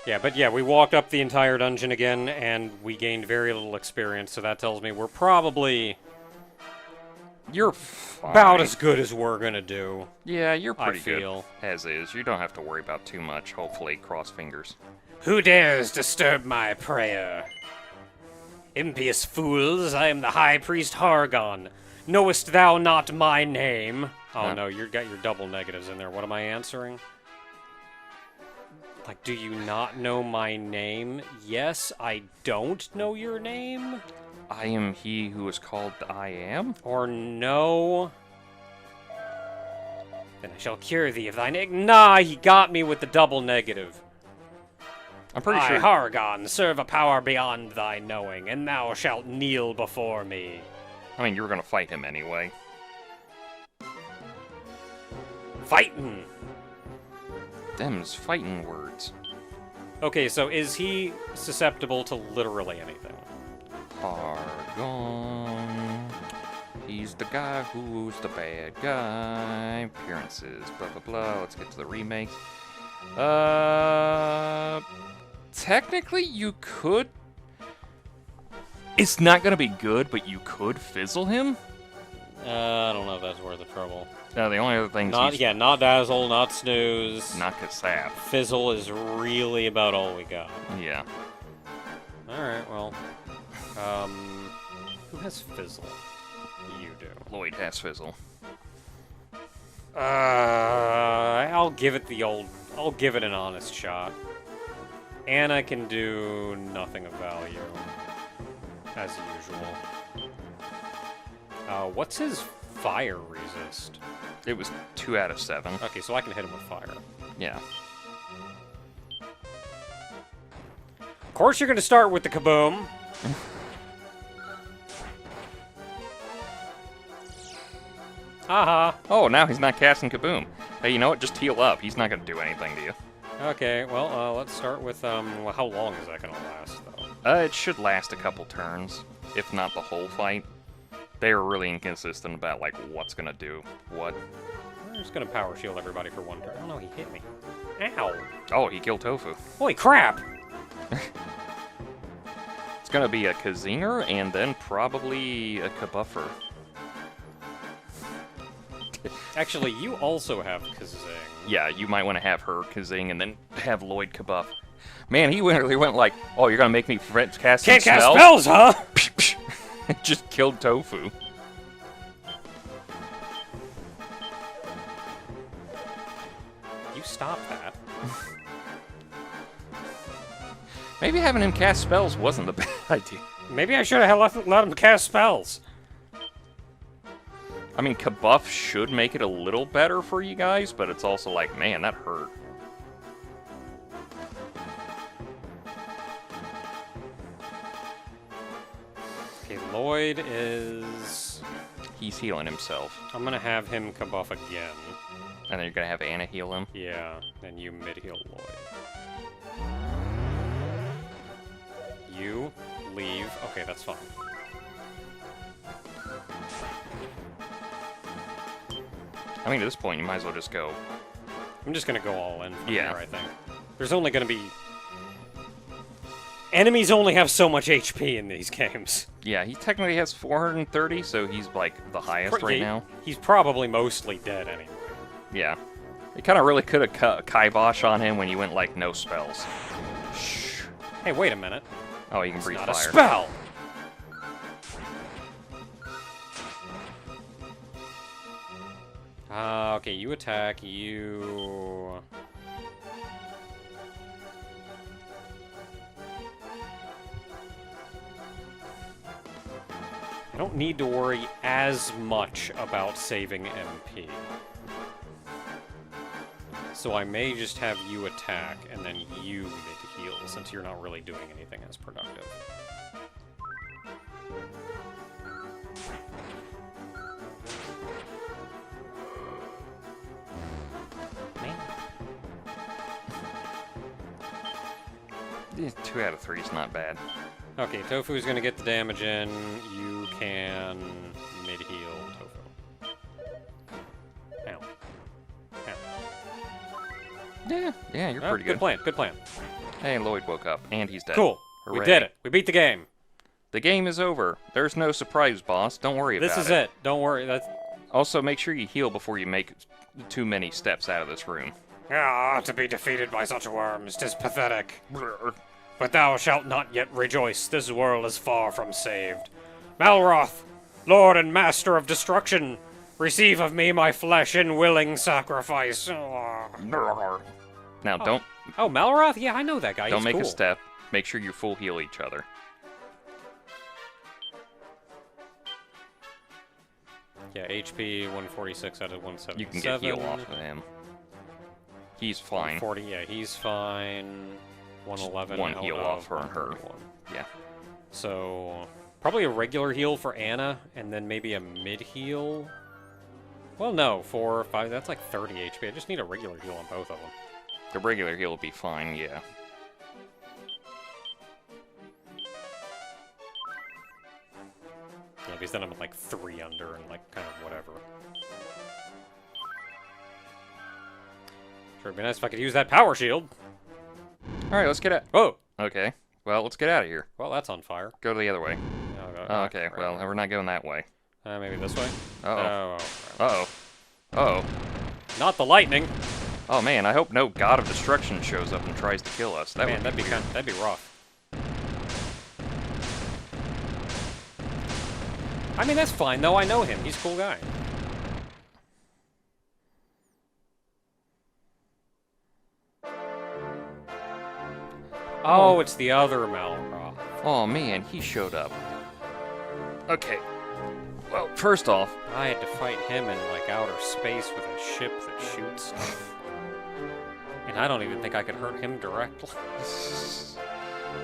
Yeah, but yeah, we walked up the entire dungeon again, and we gained very little experience, so that tells me we're probably You're about fine. as good as we're gonna do. Yeah, you're I pretty good feel. as is. You don't have to worry about too much, hopefully, cross fingers. Who dares disturb my prayer? Impious fools, I am the High Priest Hargon. Knowest thou not my name? Oh Huh? no, you've got your double negatives in there. What am I answering? Like, do you not know my name? Yes, I don't know your name? I am he who is called I Am? Or no? Then I shall cure thee of thine Nah, he got me with the double negative. I'm pretty I, sure. Hargon, serve a power beyond thy knowing, and thou shalt kneel before me. I mean, you were gonna fight him anyway. Fightin'! Them's fighting words. Okay, so is he susceptible to literally anything? Hargon. He's the guy who's the bad guy. Appearances, blah blah blah. Let's get to the remakes. Technically, you could. It's not gonna be good, but you could fizzle him. I don't know if that's worth the trouble. The only other things Not, he's yeah, not Dazzle, not Snooze. not Kasap. Fizzle is really about all we got. Yeah. Alright, well. Who has Fizzle? You do. Lloyd has fizzle. I'll give it I'll give it an honest shot. Anna can do nothing of value, as usual. What's his fire resist? It was 2 out of 7. Okay, so I can hit him with fire. Yeah. Of course you're gonna start with the kaboom. Haha. Oh, now he's not casting Kaboom. Hey, you know what? Just heal up. He's not gonna do anything to you. Okay, well, let's start with, well, how long is that gonna last, though? It should last a couple turns, if not the whole fight. They are really inconsistent about, like, what's gonna do what. I'm just gonna power shield everybody for one turn. Oh no, he hit me. Ow! Oh, he killed Tofu. Holy crap! It's gonna be a Kazinger and then probably a Kabuffer. Actually, you also have Kazing. Yeah, you might want to have her Kazing and then have Lloyd Kabuff. Man, he really went like, oh, you're gonna make me cast some Can't cast spells? spells, huh? Just killed Tofu. You stop that. Maybe having him cast spells wasn't the bad idea. Maybe I should have let him cast spells. I mean, Kabuff should make it a little better for you guys, but it's also like, man, that hurt. Okay, Lloyd is... He's healing himself. I'm gonna have him kabuff again. And then you're gonna have Anna heal him. Yeah, and you mid-heal Lloyd. You leave. Okay, that's fine. I mean, at this point, you might as well just go. I'm just gonna go all in from Yeah. here, I think. There's only gonna be... Enemies only have so much HP in these games. Yeah, he technically has 430, so he's like the highest right now. He's probably mostly dead anyway. Yeah. You kind of really could have kibosh on him when you went like no spells. Shh. Hey, wait a minute. Oh, you can It's breathe not fire. a spell! Okay, you attack, you... I don't need to worry as much about saving MP. So I may just have you attack, and then you mid-heal, since you're not really doing anything as productive. Man. 2 out of 3 is not bad. Okay, Tofu's gonna get the damage in. You can mid-heal Tofu. Ow. Ow. Yeah, you're Oh, pretty good good. plan, good plan. Hey, Lloyd woke up, and he's dead. Cool. We Hooray. did it. We beat the game. The game is over. There's no surprise, boss. Don't worry about it. This is it. Don't worry. That's... Also, make sure you heal before you make too many steps out of this room. Ah, to be defeated by such worms, 'tis pathetic. But thou shalt not yet rejoice. This world is far from saved. Malroth, Lord and Master of Destruction, receive of me my flesh in willing sacrifice. Now, don't Oh, Malroth? Yeah, I know that guy. don't He's make cool. a step. Make sure you full heal each other. Yeah, HP 146 out of 177. You can get heal off of him. He's fine. 40, yeah, he's fine. 111. One out heal of off her and her. 131. Yeah. So, probably a regular heal for Anna, and then maybe a mid heal. Well, no, 4 or 5, that's like 30 HP. I just need a regular heal on both of them. The regular heal will be fine, yeah. Yeah, because then I'm at like 3 under and like kind of whatever. Sure, it'd be nice if I could use that power shield. Alright, let's get out. Oh! Okay. Well, let's get out of here. Well, that's on fire. Go the other way. Oh, okay, right. well, we're not going that way. Maybe this way? Uh-oh. Oh. Uh-oh. Uh-oh. Not the lightning! Oh, man, I hope no God of Destruction shows up and tries to kill us. That Man, would be that'd be rough. I mean, that's fine, though. I know him. He's a cool guy. Oh, it's the other Malroth. Oh, man, he showed up. Okay. Well, first off, I had to fight him in, like, outer space with a ship that shoots stuff. And I don't even think I could hurt him directly.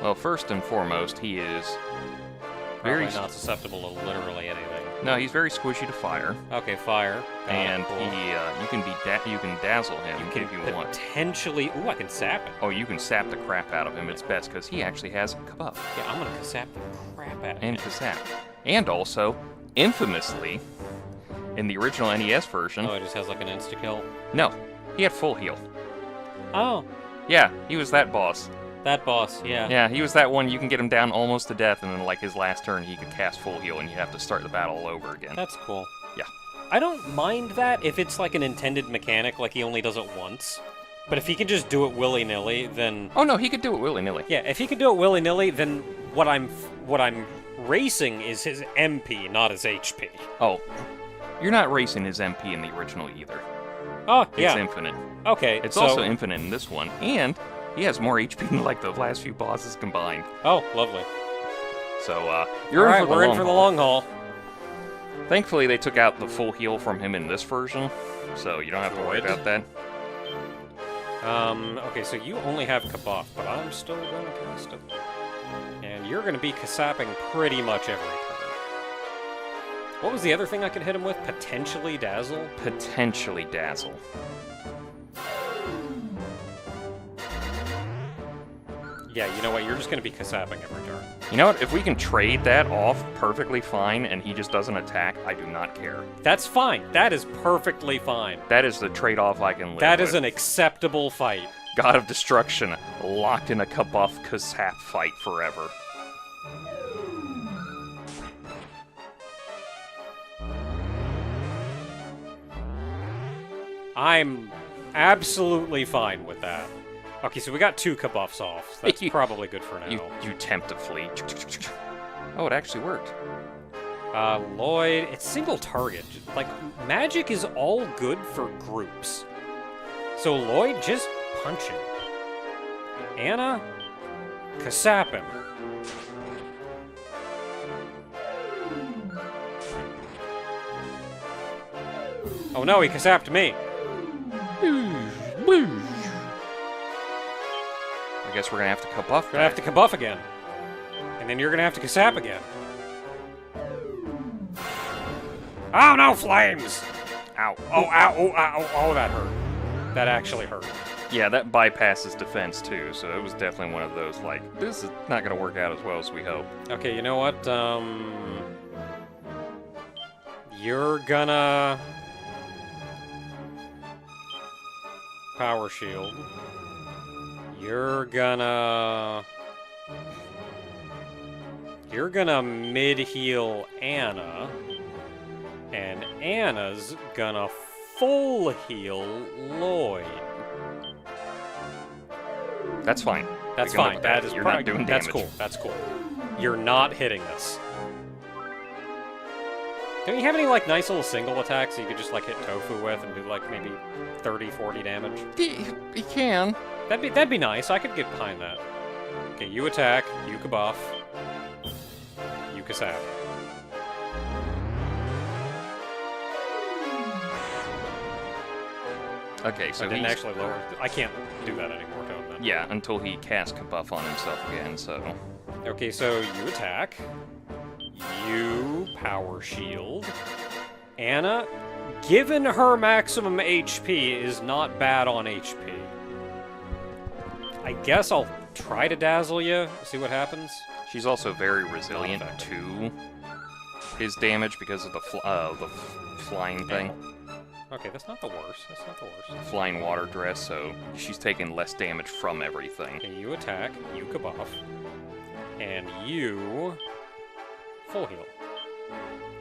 well, first and foremost, he is Probably not susceptible to literally anything. No, he's very squishy to fire, Okay, fire. and cool. you can dazzle him if you want. Potentially... Ooh, I can sap it. Oh, you can sap the crap out of him. It's best because he actually has Kabuff Yeah, I'm gonna sap the crap out of and him. Kasap, and also infamously in the original NES version. Oh, it just has like an insta-kill? No, he had full heal. Oh, Yeah, he was that boss. that boss, yeah. Yeah, he was that one. You can get him down almost to death, and then like his last turn, he could cast full heal, and you have to start the battle all over again. That's cool. Yeah. I don't mind that if it's like an intended mechanic, like he only does it once. But if he can just do it willy-nilly, then... Oh no, he could do it willy-nilly. Yeah, if he could do it willy-nilly, then what I'm racing is his MP, not his HP. Oh, you're not racing his MP in the original either. Oh, It's yeah. infinite. Okay, It's so... also infinite in this one, and he has more HP than like the last few bosses combined. Oh, lovely. So, you're Alright, in for the we're long in for the haul. long haul. Thankfully, they took out the full heal from him in this version, so you don't have to worry Good. about that. Okay, so you only have Kabuff, but I'm still gonna cast it. And you're gonna be Kasapping pretty much every turn. What was the other thing I could hit him with? Potentially Dazzle? Potentially dazzle. Yeah, you know what? You're just gonna be Kasapping every turn. You know what? If we can trade that off perfectly fine and he just doesn't attack, I do not care. That's fine. That is perfectly fine. That is the trade-off I can live That with. is an acceptable fight. God of Destruction, locked in a Kabuff Kasap fight forever. I'm absolutely fine with that. Okay, so we got 2 Kabuffs off. So that's probably good for now. You tempt to flee. Oh, it actually worked. Lloyd, it's single target. Like, magic is all good for groups. So Lloyd, just punch him. Anna, Kasap him. Oh no, he Kasapped me. I guess we're gonna have to Kabuff. We're gonna have to Kabuff again. And then you're gonna have to Kasap again. Oh no, flames! Ow. Oh, ow, oh, ow, oh, that hurt. That actually hurt. Yeah, that bypasses defense too, so it was definitely one of those, like, this is not gonna work out as well as we hope. Okay, you know what? You're gonna... Power Shield. You're gonna mid-heal Anna, and Anna's gonna full heal Lloyd. That's fine. That's We can live fine. with That is You're not doing That's damage. cool. That's cool. You're not hitting this. Don't you have any like nice little single attacks that you could just like hit Tofu with and do like maybe 30, 40 damage? He can. That'd be nice. I could get behind that. Okay, you attack, you Kabuff, you Kasab. Okay, so I didn't he's... actually lower. I can't do that anymore, don't I? Yeah, until he casts Kabuff on himself again, so... Okay, so you attack. You Power Shield. Anna, given her maximum HP, is not bad on HP. I guess I'll try to dazzle you, see what happens. She's also very resilient effective. to his damage because of the flying thing. Okay, that's not the worst. That's not the worst. Flying water dress, so she's taking less damage from everything. Okay, you attack, you Kabuff, and you full heal.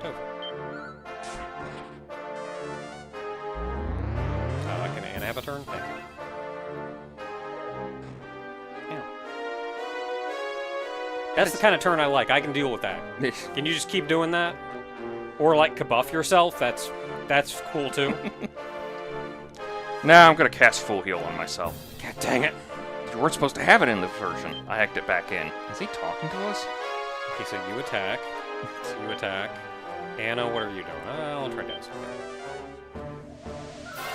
Tofu. Can Anna have a turn? Thank you. Yeah. That's the kind of turn I like. I can deal with that. Can you just keep doing that? Or like Kabuff yourself? That's cool too. Now I'm gonna cast Full Heal on myself. God dang it. You weren't supposed to have it in the version. I hacked it back in. Is he talking to us? Okay, so you attack. You attack. Anna, what are you doing? I'll try dazzle.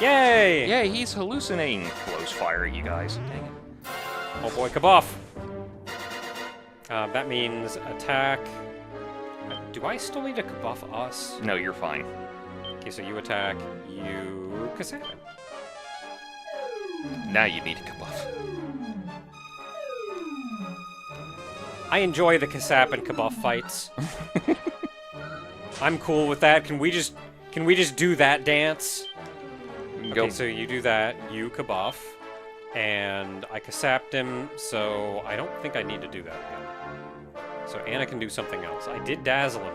Yay! Yeah, he's hallucinating. Blows fire at you guys. Dang it. Oh boy, Kabuff! That means attack. Do I still need to Kabuff us? No, you're fine. Okay, so you attack, you Kasab. Now you need to Kabuff. I enjoy the Kasap and Kabuff fights. I'm cool with that. Can we just do that dance? Go. Okay, so you do that, you Kabuff, and I Kasapped him, so I don't think I need to do that again. So Anna can do something else. I did dazzle him,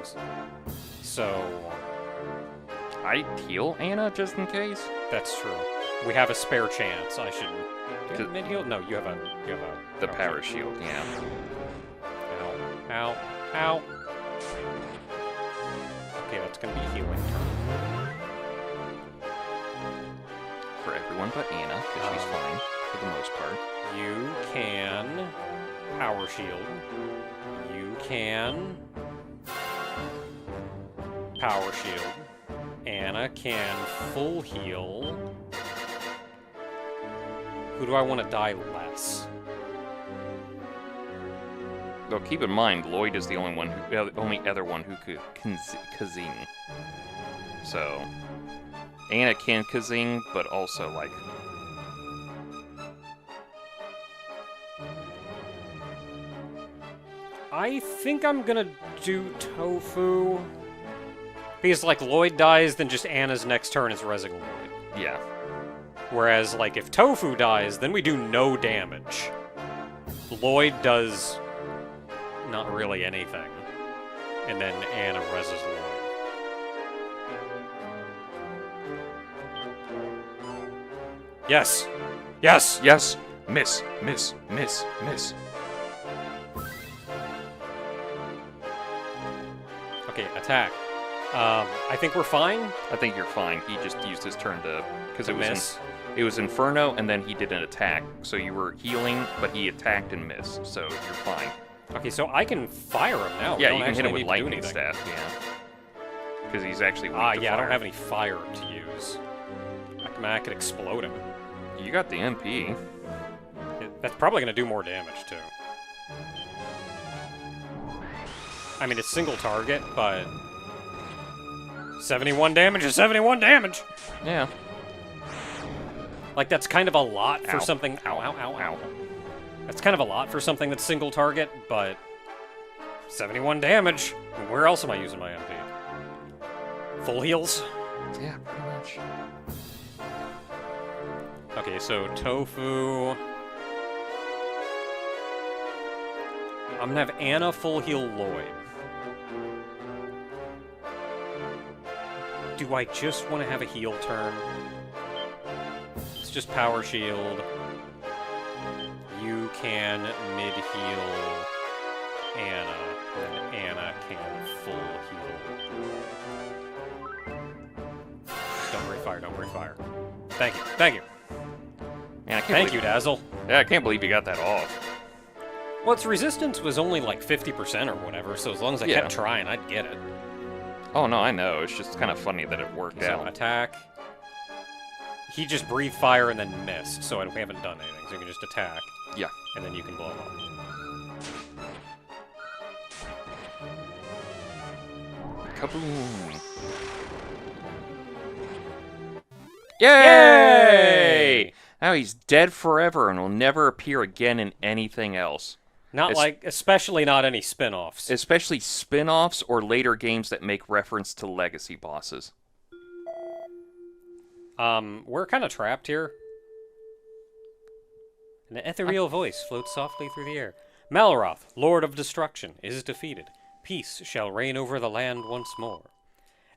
so I heal Anna just in case. that's true. We have a spare chance. I should. Do you have Cause- mid heal? No, you have a. The power shield, yeah. Ow! Ow! Ow! Okay, that's gonna be a healing turn. For everyone but Anna, because she's fine for the most part. You can power shield. You can power shield. Anna can full heal. Who do I want to die less? Though keep in mind, Lloyd is the only other one who could Kazing. So Anna can Kazing, but also like I think I'm gonna do Tofu. Because, like, Lloyd dies, then just Anna's next turn is Rezzing Lloyd. yeah. Whereas, like, if Tofu dies, then we do no damage. Lloyd does not really anything. And then Anna rezzes Lloyd. Yes! Yes! Yes. Miss. Miss. Miss. Miss. Okay, attack. I think we're fine. I think you're fine. He just used his turn to because To it was miss. it was Inferno, and then he did an attack. So you were healing, but he attacked and missed. So you're fine. Okay, so I can fire him now. We Yeah, don't you can hit actually him with need to do lightning anything. staff. Yeah. Because he's actually weak to Yeah, I don't fire. have any fire to use. I could explode him. You got the MP. That's probably going to do more damage, too. I mean, it's single target, but 71 damage is 71 damage! Yeah. Like, that's kind of a lot for Ow. something... Ow, ow, ow, ow. That's kind of a lot for something that's single target, but 71 damage. Where else am I using my MP? Full heals? Yeah, pretty much. Okay, so Tofu... I'm gonna have Anna full heal Lloyd. Do I just want to have a heal turn? It's just power shield. You can mid-heal Anna, and then Anna can full heal. Don't breathe fire, don't breathe fire. Thank you, thank you. Man, I can't Thank believe, you, Dazzle. Yeah, I can't believe you got that off. Well, its resistance was only like 50% or whatever, so as long as I Yeah. kept trying, I'd get it. Oh, no, I know. It's just kind of funny that it worked So, out. attack. He just breathed fire and then missed, so we haven't done anything. So you can just attack, Yeah. and then you can blow him up. Kaboom! Yay! Now he's dead forever and will never appear again in anything else. Not especially not any spin-offs. Especially spin-offs or later games that make reference to legacy bosses. We're kind of trapped here. An ethereal voice floats softly through the air. Malroth, Lord of Destruction, is defeated. Peace shall reign over the land once more.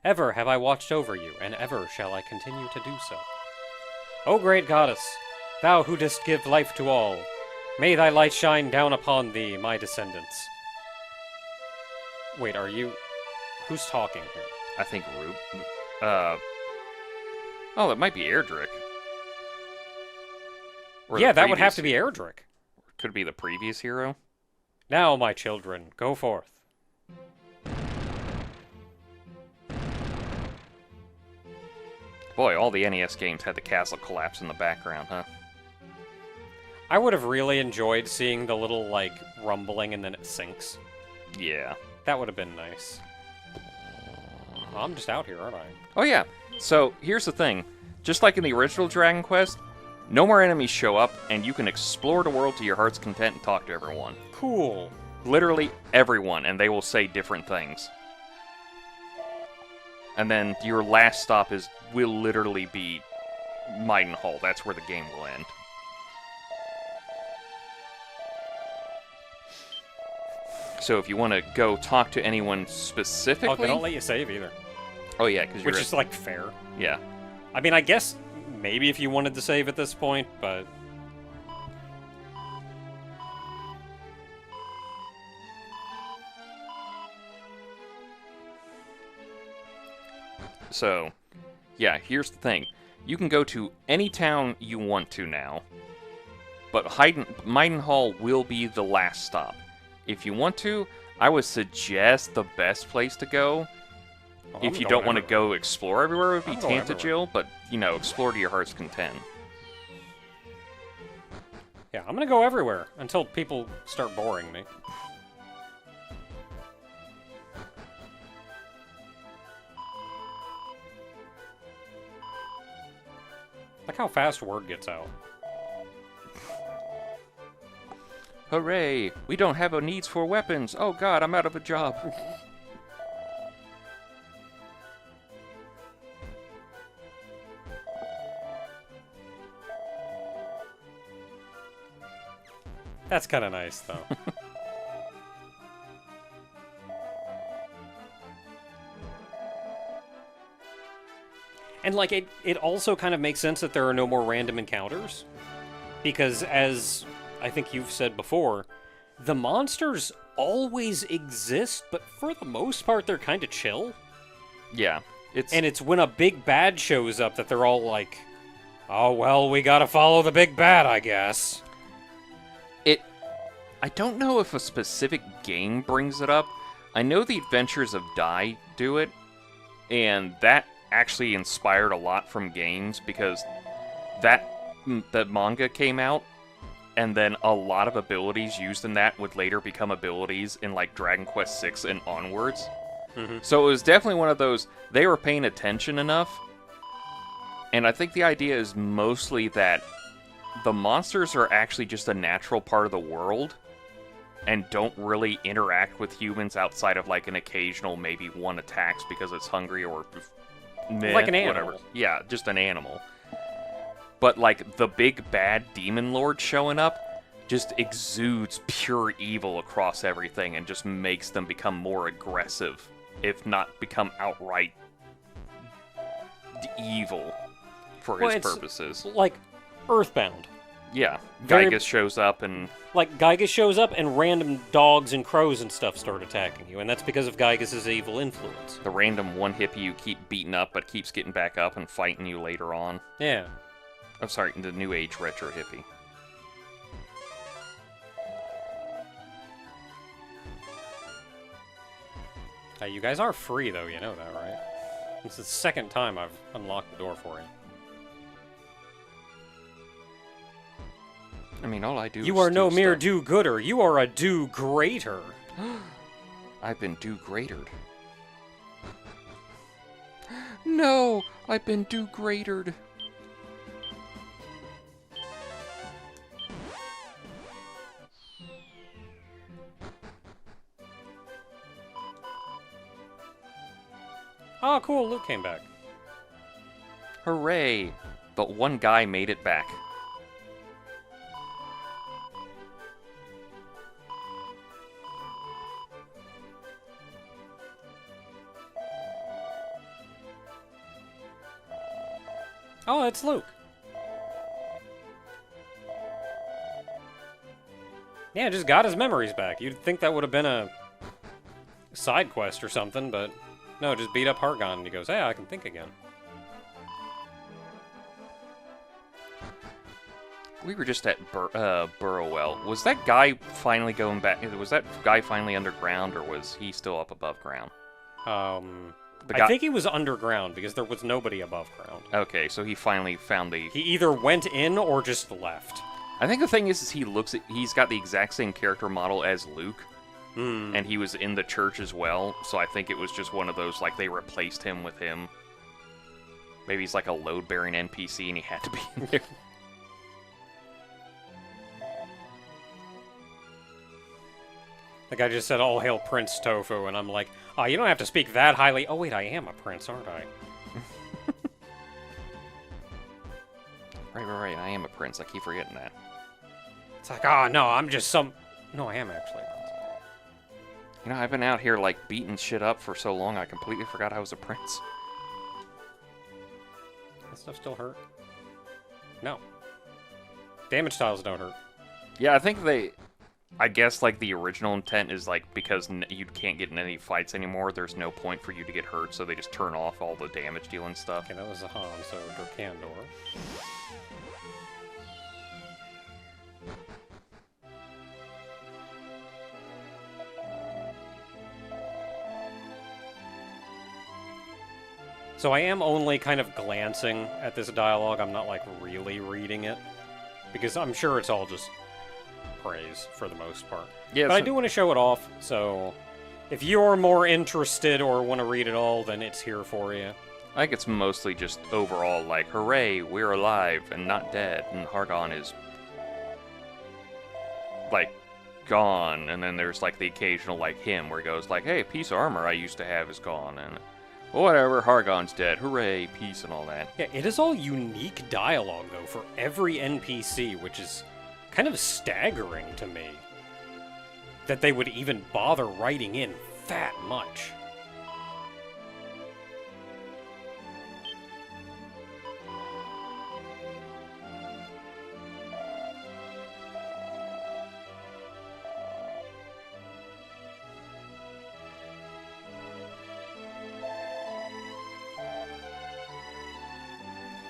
Ever have I watched over you, and ever shall I continue to do so. O great goddess, thou who didst give life to all, may thy light shine down upon thee, my descendants. Wait, are you... Who's talking here? I think Root. Oh, that might be Erdrick. Or the Yeah, that would have previous- to be Erdrick. Could be the previous hero. Now, my children, go forth. Boy, all the NES games had the castle collapse in the background, huh? I would have really enjoyed seeing the little, like, rumbling and then it sinks. Yeah. That would have been nice. I'm just out here, aren't I? Oh yeah. So, here's the thing. Just like in the original Dragon Quest, no more enemies show up, and you can explore the world to your heart's content and talk to everyone. Cool. Literally everyone, and they will say different things. And then your last stop will literally be Maidenhall. That's where the game will end. So if you want to go talk to anyone specifically... Oh, they don't let you save either. Oh yeah, because you're... Which is, like, fair. Yeah. I mean, I guess maybe if you wanted to save at this point, but... So, yeah, here's the thing. You can go to any town you want to now, but Maidenhall will be the last stop. If you want to, I would suggest the best place to go, Oh, if I'm you going don't want to everywhere. go explore everywhere, would be I'm going Tantajil, but, you know, explore to your heart's content. Yeah, I'm gonna go everywhere until people start boring me. Like how fast word gets out. Hooray! We don't have a needs for weapons! Oh god, I'm out of a job! That's kind of nice, though. And, like, it also kind of makes sense that there are no more random encounters. Because, as I think you've said before, the monsters always exist, but for the most part, they're kind of chill. Yeah, it's... And it's when a big bad shows up that they're all like, oh, well, we gotta follow the big bad, I guess. I don't know if a specific game brings it up. I know the Adventures of Dai do it, and that actually inspired a lot from games because the manga came out, and then a lot of abilities used in that would later become abilities in like Dragon Quest VI and onwards. Mhm. So it was definitely one of those, they were paying attention enough, and I think the idea is mostly that the monsters are actually just a natural part of the world, and don't really interact with humans outside of like an occasional maybe one attacks because it's hungry or Like an whatever. animal. Yeah, just an animal. But like the big bad demon lord showing up, just exudes pure evil across everything and just makes them become more aggressive, if not become outright evil for Well, his it's purposes. like Earthbound. Yeah, very- Gygas shows up and Like, Gygas shows up and random dogs and crows and stuff start attacking you, and that's because of Gygas' evil influence. the random one hippie you keep beating up but keeps getting back up and fighting you later on. Yeah. I'm sorry, the New Age retro hippie. You guys are free, though, you know that, right? It's the second time I've unlocked the door for you. I mean, all I do is You are no do mere stuff. do-gooder, you are a do-greater. I've been do-greatered. No, I've been do-greatered. Oh, cool, Luke came back. Hooray! But one guy made it back. Oh, it's Luke. Yeah, just got his memories back. You'd think that would have been a side quest or something, but no, just beat up Hargon, and he goes, hey, I can think again. We were just at Burrowell. Was that guy finally going back? Was that guy finally underground, or was he still up above ground? The I guy- think he was underground because there was nobody above ground. Okay, so he finally found the... He either went in or just left. I think the thing is he's got the exact same character model as Luke, Hmm. and he was in the church as well, so I think it was just one of those, like, they replaced him with him. Maybe he's like a load-bearing NPC and he had to be in there. The guy just said, all hail Prince Tofu, and I'm like, oh, you don't have to speak that highly. Oh, wait, I am a prince, aren't I? Right, I am a prince. I keep forgetting that. It's like, oh, no, I'm just some... No, I am actually a prince. You know, I've been out here, like, beating shit up for so long, I completely forgot I was a prince. That stuff still hurt? No. Damage tiles don't hurt. Yeah, I think I guess, like, the original intent is, like, because you can't get in any fights anymore, there's no point for you to get hurt, so they just turn off all the damage dealing stuff. Okay, that was a Han, so Durkandor. So I am only kind of glancing at this dialogue. I'm not, like, really reading it. Because I'm sure it's all just praise, for the most part. Yeah, But I so- do want to show it off, so... If you're more interested or want to read it all, then it's here for you. I think it's mostly just overall, like, hooray, we're alive and not dead, and Hargon is, like, gone, and then there's, like, the occasional, like, hymn where he goes, like, hey, piece of armor I used to have is gone, and whatever, Hargon's dead, hooray, peace, and all that. Yeah, it is all unique dialogue, though, for every NPC, which is kind of staggering to me. That they would even bother writing in that much.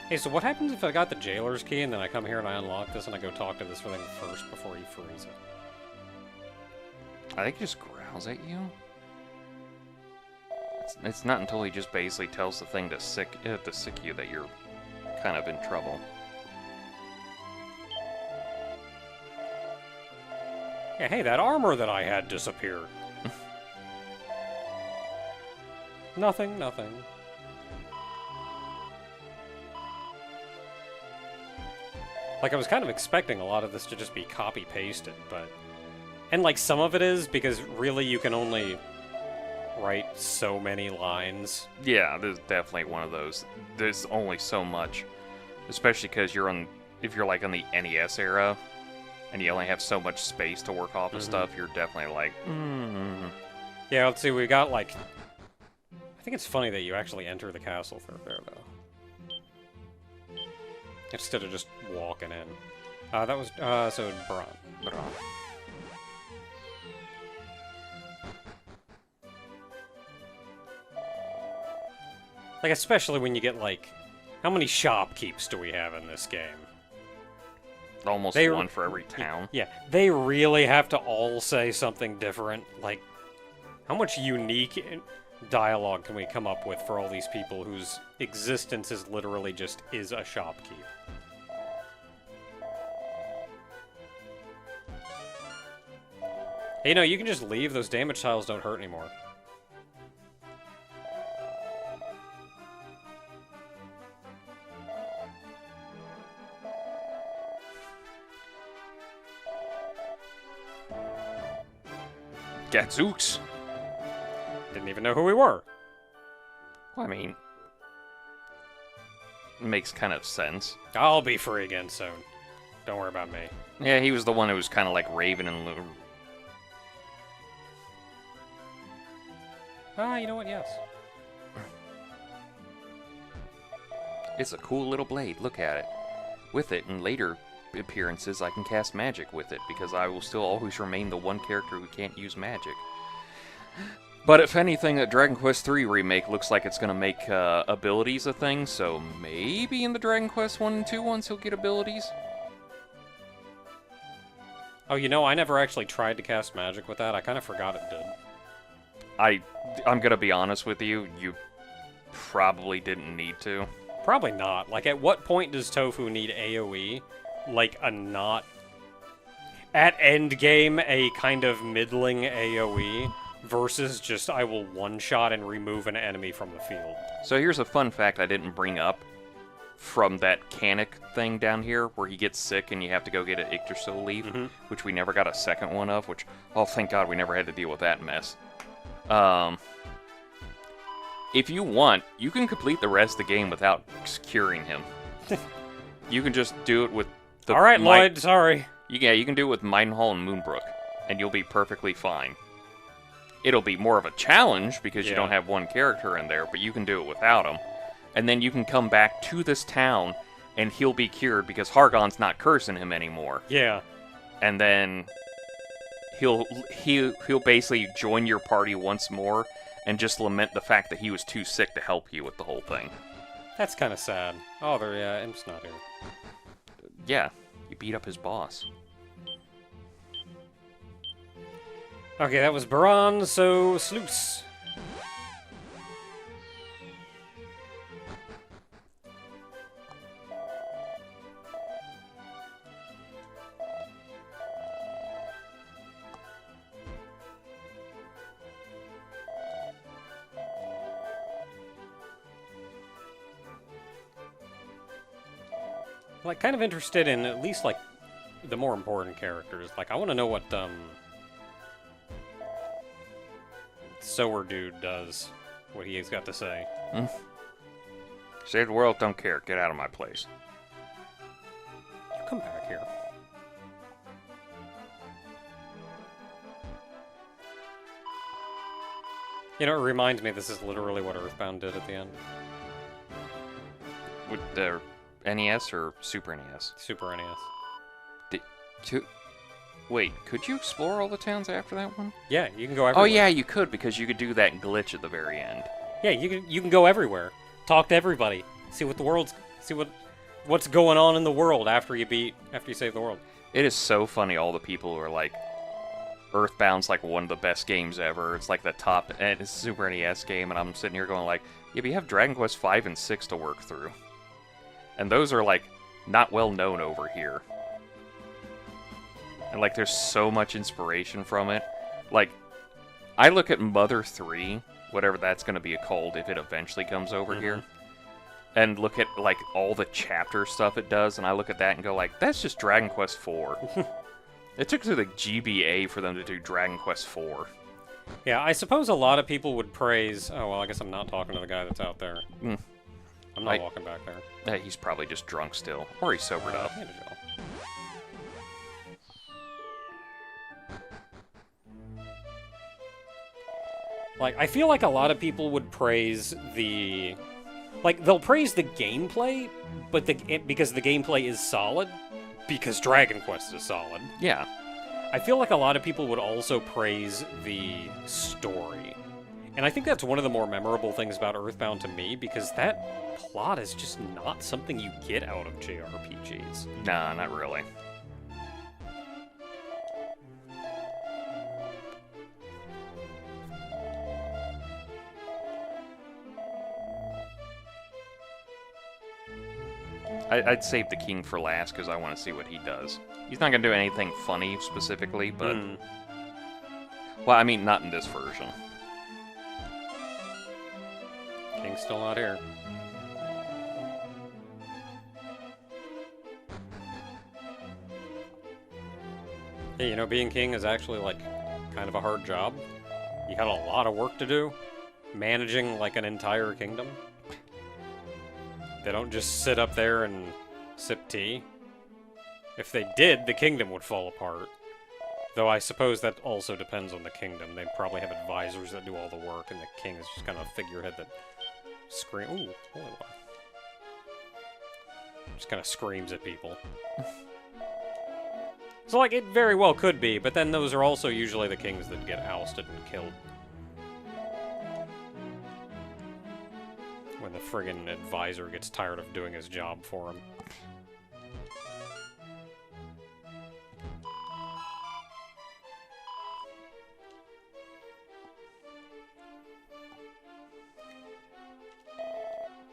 Hey, so what happens if I got the jailer's key and then I come here and I unlock this and I go talk to this thing first before he frees it? I think he just growls at you. It's not until he just basically tells the thing to sick you that you're kind of in trouble. Yeah, hey, that armor that I had disappeared. Nothing. Like, I was kind of expecting a lot of this to just be copy-pasted, but... And, like, some of it is, because really you can only write so many lines. Yeah, there's definitely one of those. There's only so much, especially because if you're like on the NES era, and you only have so much space to work off of stuff, you're definitely like, Yeah, let's see, we got, like... I think it's funny that you actually enter the castle through there, though. Instead of just walking in. That was, so, Bron. Like, especially when you get, like... How many shopkeeps do we have in this game? almost one for every town. Yeah, they really have to all say something different. Like, how much unique dialogue can we come up with for all these people whose existence is literally just is a shopkeep? Hey, no, you can just leave. Those damage tiles don't hurt anymore. Gadzooks! Didn't even know who we were. Well, I mean, it makes kind of sense. I'll be free again soon. Don't worry about me. Yeah, he was the one who was kind of like Raven and You know what? Yes. It's a cool little blade. Look at it. With it, in later appearances, I can cast magic with it, because I will still always remain the one character who can't use magic. But if anything, that Dragon Quest III Remake looks like it's going to make abilities a thing, so maybe in the Dragon Quest 1 and 2 ones he'll get abilities? Oh, you know, I never actually tried to cast magic with that. I kind of forgot it did. I'm going to be honest with you, you probably didn't need to. Probably not. Like, at what point does Tofu need AoE? Like, a not... At endgame, a kind of middling AoE versus just I will one-shot and remove an enemy from the field. So here's a fun fact I didn't bring up from that Canic thing down here, where he gets sick and you have to go get an Yggdrasil leaf, which we never got a second one of, which, oh, thank God we never had to deal with that mess. If you want, you can complete the rest of the game without curing him. You can just do it with the... Alright, Lloyd, sorry. Yeah, you can do it with Midenhall and Moonbrook, and you'll be perfectly fine. It'll be more of a challenge, because you don't have one character in there, but you can do it without him. And then you can come back to this town, and he'll be cured, because Hargon's not cursing him anymore. Yeah. And then he'll basically join your party once more, and just lament the fact that he was too sick to help you with the whole thing. That's kind of sad. Oh, Imp's not here. Yeah, you beat up his boss. Okay, that was Baron, so Sluice. Like, kind of interested in at least, like, the more important characters. Like, I want to know what, Sower Dude does. What he's got to say. Save the world, don't care. Get out of my place. You come back here. You know, it reminds me this is literally what Earthbound did at the end. With the NES or Super NES? Super NES. Wait, could you explore all the towns after that one? Yeah, you can go everywhere. Oh yeah, you could, because you could do that glitch at the very end. Yeah, you can go everywhere. Talk to everybody. See what's going on in the world after you save the world. It is so funny, all the people who are like, Earthbound's like one of the best games ever. It's like the top Super NES game, and I'm sitting here going like, yeah, but you have Dragon Quest 5 and 6 to work through. And those are like not well known over here. And like there's so much inspiration from it. Like, I look at Mother 3, whatever that's going to be called if it eventually comes over here, and look at like all the chapter stuff it does, and I look at that and go like, that's just Dragon Quest 4. It took to the GBA for them to do Dragon Quest 4. Yeah, I suppose a lot of people would praise... Oh, well, I guess I'm not talking to the guy that's out there. I'm not walking back there. He's probably just drunk still, or he's sobered up. Like, I feel like a lot of people would praise the... Like, they'll praise the gameplay, but because the gameplay is solid, because Dragon Quest is solid. Yeah. I feel like a lot of people would also praise the story. And I think that's one of the more memorable things about Earthbound to me, because that plot is just not something you get out of JRPGs. Nah, not really. I'd save the king for last because I want to see what he does. He's not going to do anything funny specifically, but... Well, I mean, not in this version. King's still not here. Hey, you know, being king is actually, like, kind of a hard job. You got a lot of work to do. Managing, like, an entire kingdom. They don't just sit up there and sip tea. If they did, the kingdom would fall apart. Though I suppose that also depends on the kingdom. They probably have advisors that do all the work, and the king is just kind of a figurehead that Ooh, holy wow. Just kind of screams at people. So, like, it very well could be, but then those are also usually the kings that get ousted and killed. When the friggin' advisor gets tired of doing his job for him.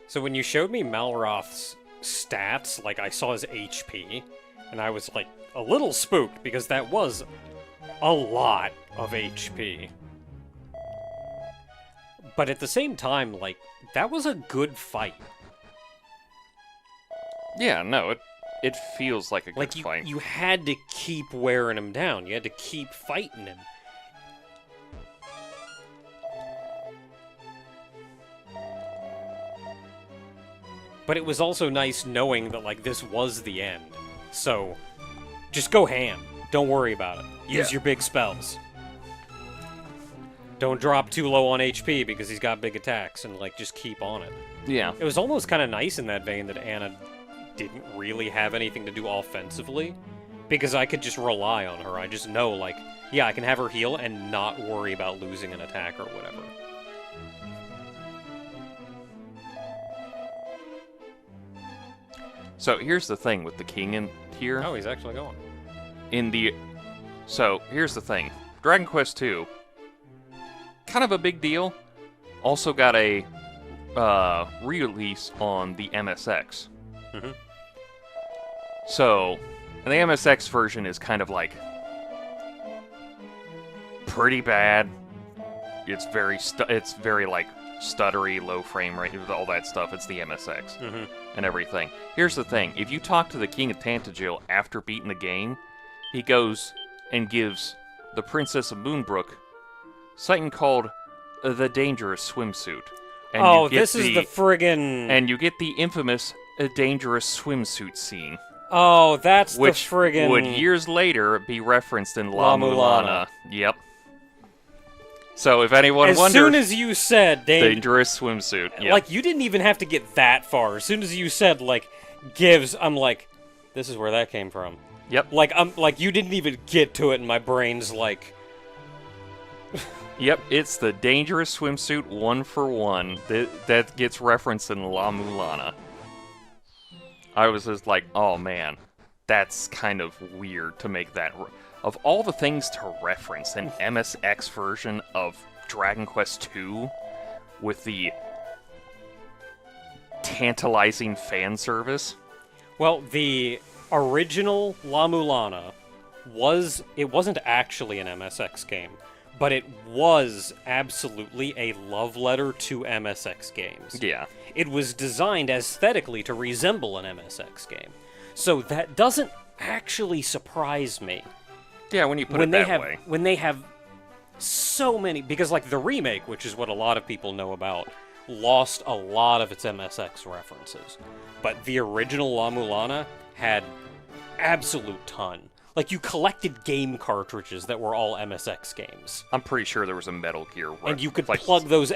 So when you showed me Malroth's stats, like, I saw his HP, and I was, like, a little spooked, because that was a lot of HP. But at the same time, like, that was a good fight. Yeah, no, it feels like a good Like, fight. you had to keep wearing him down. You had to keep fighting him. But it was also nice knowing that, like, this was the end. So, just go ham. Don't worry about it. Use your big spells. Don't drop too low on HP because he's got big attacks, and, like, just keep on it. Yeah. It was almost kind of nice in that vein that Anna didn't really have anything to do offensively, because I could just rely on her. I just know, like, yeah, I can have her heal and not worry about losing an attack or whatever. So here's the thing with the king in here. Oh, he's actually going. So here's the thing. Dragon Quest II, kind of a big deal. Also got a re-release on the MSX. Mm-hmm. So, and the MSX version is kind of like pretty bad. It's very like stuttery, low frame rate, all that stuff. It's the MSX and everything. Here's the thing: if you talk to the King of Tantagil after beating the game, he goes and gives the Princess of Moonbrook something called the Dangerous Swimsuit. And this is the friggin'... And you get the infamous Dangerous Swimsuit scene. Oh, that's the which friggin'... would years later be referenced in La Mulana. Yep. So if anyone wonders... As soon as you said... Dangerous Swimsuit. Yep. Like, you didn't even have to get that far. As soon as you said, like, gives, I'm like, this is where that came from. Yep. Like, you didn't even get to it, and my brain's like... Yep, it's the Dangerous Swimsuit 1-for-1 that gets referenced in La Mulana. I was just like, oh man, that's kind of weird to make that... Of all the things to reference, an MSX version of Dragon Quest II with the tantalizing fan service. Well, the original La Mulana wasn't actually an MSX game, but it was absolutely a love letter to MSX games. Yeah. It was designed aesthetically to resemble an MSX game. So that doesn't actually surprise me. Yeah, when you put it that way. When they have so many... Because, like, the remake, which is what a lot of people know about, lost a lot of its MSX references. But the original La Mulana had absolute ton. Like, you collected game cartridges that were all MSX games. I'm pretty sure there was a Metal Gear. And you could like, plug those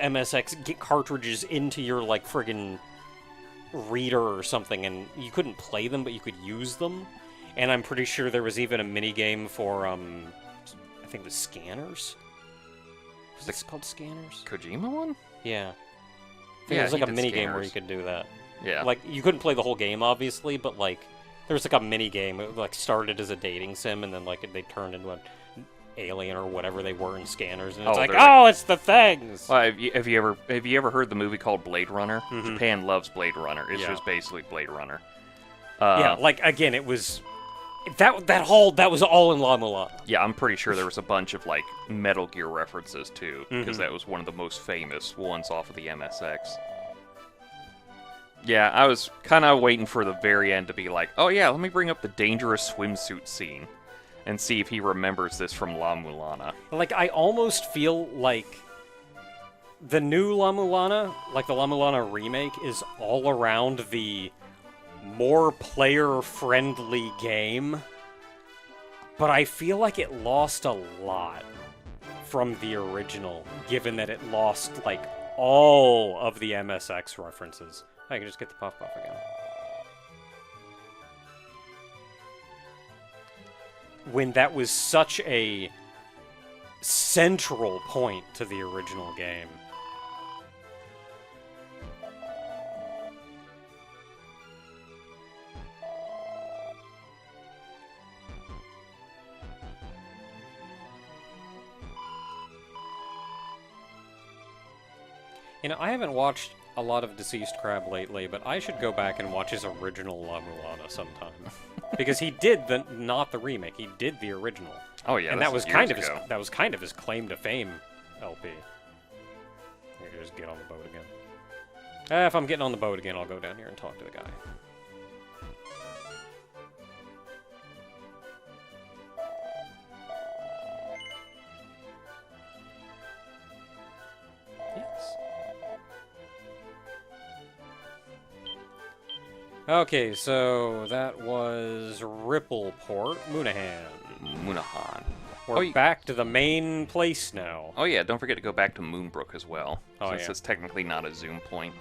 cartridges into your, like, friggin' reader or something, and you couldn't play them, but you could use them. And I'm pretty sure there was even a mini game for, I think it was Scanners? Was it called Scanners? Kojima one? Yeah. I think Yeah, it was like he a did mini game where Scanners. you could do that. Yeah. Like, you couldn't play the whole game, obviously, but, like, there was, like, a mini game. It, like, started as a dating sim, and then, like, they turned into an alien or whatever they were in Scanners, and it's Oh, like, they're oh, it's the things! Well, have you ever heard the movie called Blade Runner? Mhm. Japan loves Blade Runner. It's Yeah. just basically Blade Runner. Yeah, like, again, it was... That was all in La Mulana. Yeah, I'm pretty sure there was a bunch of like Metal Gear references too, because Mhm. that was one of the most famous ones off of the MSX. Yeah, I was kind of waiting for the very end to be like, oh yeah, let me bring up the dangerous swimsuit scene and see if he remembers this from La Mulana. Like, I almost feel like the new La Mulana, like the La Mulana remake, is all around the more player-friendly game, but I feel like it lost a lot from the original, given that it lost, like, all of the MSX references. I can just get the puff-puff again. When that was such a central point to the original game. You know, I haven't watched a lot of Deceased Crab lately, but I should go back and watch his original La Mulana sometime. Because he did not the remake, he did the original. Oh yeah, And this that was is kind of years his ago. that was kind of his claim to fame LP. I can just get on the boat again. If I'm getting on the boat again, I'll go down here and talk to the guy. Yes. Okay, so that was Rippleport, Moonahan. Moonahan. We're Oh, back to the main place now. Oh yeah, don't forget to go back to Moonbrook as well, Oh, since yeah. it's technically not a zoom point.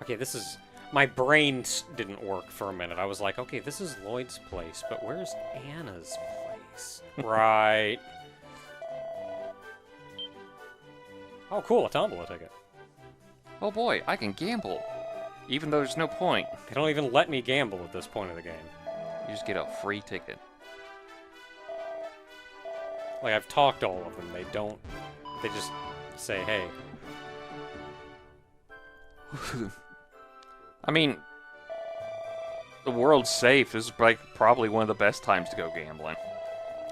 Okay, this is... My brain didn't work for a minute. I was like, okay, this is Lloyd's place, but where's Anna's place? Right. Oh, cool, a tombola ticket. Oh boy, I can gamble, even though there's no point. They don't even let me gamble at this point of the game. You just get a free ticket. Like, I've talked to all of them. They don't... They just say, hey. I mean, the world's safe. This is like probably one of the best times to go gambling.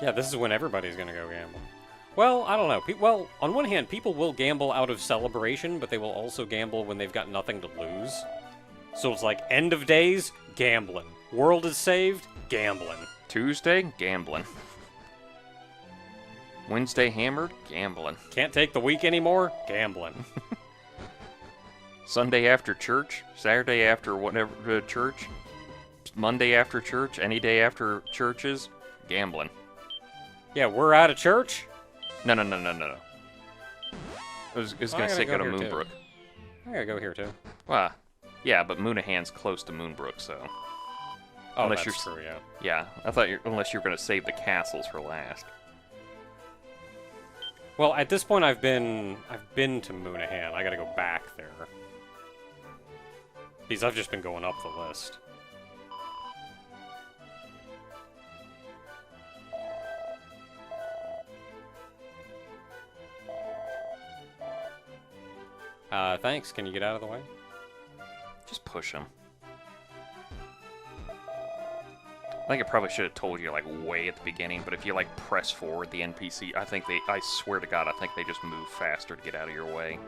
Yeah, this is when everybody's gonna go gamble. Well, I don't know. Well, on one hand, people will gamble out of celebration, but they will also gamble when they've got nothing to lose. So it's like, end of days, gambling. World is saved, gambling. Tuesday, gambling. Wednesday, hammered, gambling. Can't take the week anymore, gambling. Sunday after church, Saturday after whatever church, Monday after church, any day after churches, gambling. Yeah, we're out of church? No. I was I gonna gotta say go go to here, too. Moonbrook. I gotta go here, too. Well, yeah, but Moonahan's close to Moonbrook, so Oh, Unless that's you're- true, yeah. yeah. I thought unless you're gonna save the castles for last. Well, at this point, I've been to Moonahan. I gotta go back there. Because I've just been going up the list. Thanks. Can you get out of the way? Just push them. I think I probably should have told you like way at the beginning, but if you like press forward the NPC, I swear to God, I think they just move faster to get out of your way.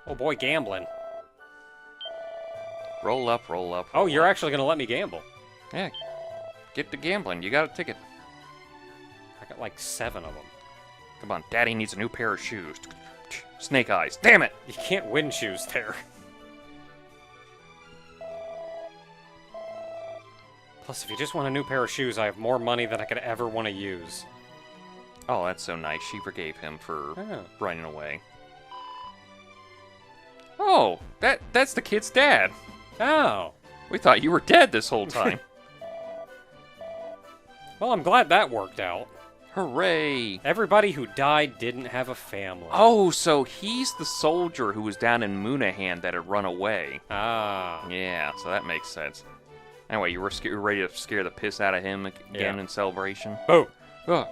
Oh boy, gambling. Roll up, roll up. Oh, roll you're up. actually gonna let me gamble. Yeah. Get to gambling. You got a ticket. I got like 7 of them. Come on, Daddy needs a new pair of shoes. Snake eyes. Damn it! You can't win shoes there. Plus, if you just want a new pair of shoes, I have more money than I could ever want to use. Oh, that's so nice. She forgave him for Oh. running away. Oh, that's the kid's dad. Oh. We thought you were dead this whole time. Well, I'm glad that worked out. Hooray! Everybody who died didn't have a family. Oh, so he's the soldier who was down in Moonahan that had run away. Ah. Yeah, so that makes sense. Anyway, you were ready to scare the piss out of him again Yeah. in celebration? Oh. Oh.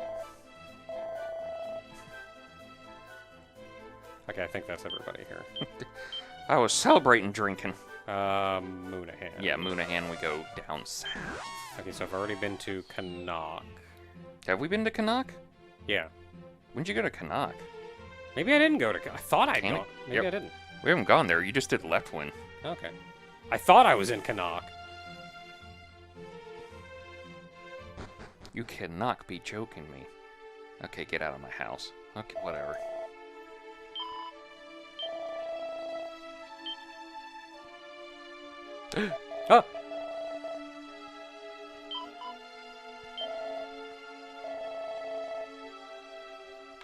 Okay, I think that's everybody here. I was celebrating drinking. Moonahan. Yeah, Moonahan, we go down south. Okay, so I've already been to Canuck. Have we been to Canuck? Yeah. When'd you go to Canuck? Maybe I didn't go to I thought I'd Damn it. gone. Maybe Yep. I didn't. We haven't gone there. You just did Leftwyn. Okay. I thought I was in Canuck. You cannot be joking me. Okay, get out of my house. Okay, whatever. Oh!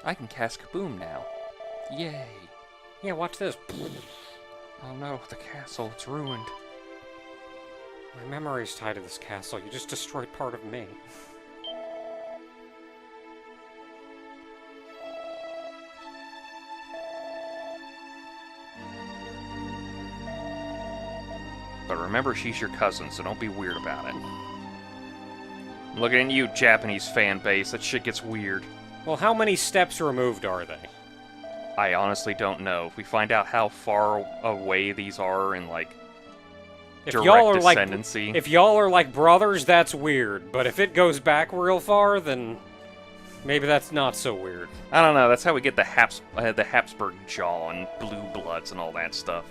I can cast Kaboom now. Yay. Yeah, watch this. Oh no, the castle, it's ruined. My memory's tied to this castle. You just destroyed part of me. But remember, she's your cousin, so don't be weird about it. I'm looking at you, Japanese fan base. That shit gets weird. Well, how many steps removed are they? I honestly don't know. If we find out how far away these are in, like, If direct y'all are like descendancy. if y'all are like brothers, that's weird. But if it goes back real far, then maybe that's not so weird. I don't know. That's how we get the Habsburg jaw and blue bloods and all that stuff.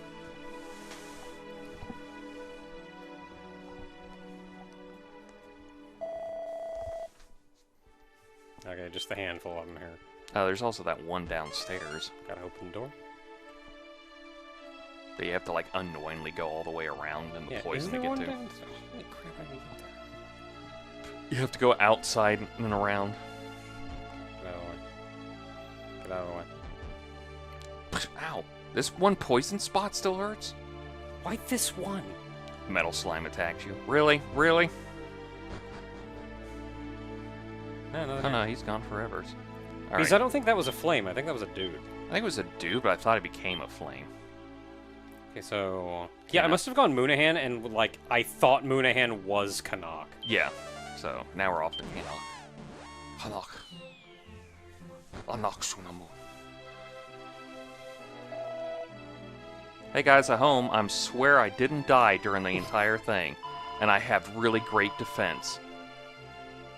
Okay, just a handful of them here. Oh, there's also that one downstairs Gotta open the door. that you have to, like, unknowingly go all the way around and the Yeah, poison isn't to there get one to. downstairs? Holy crap, I didn't get there. You have to go outside and around. Get out of the way. Get out of the way. Ow. This one poison spot still hurts? Why this one? Metal slime attacks you. Really? Really? No, no, Oh no, he's gone forever. Because Alright. I don't think that was a flame. I think that was a dude. I think it was a dude, but I thought it became a flame. Okay, so yeah, I Canuck. must have gone Moonahan, and like I thought Moonahan was Canuck. Yeah. So, now we're off to Canuck. Canuck. Canuck Sunamu. Hey guys at home, I swear I didn't die during the entire thing. And I have really great defense.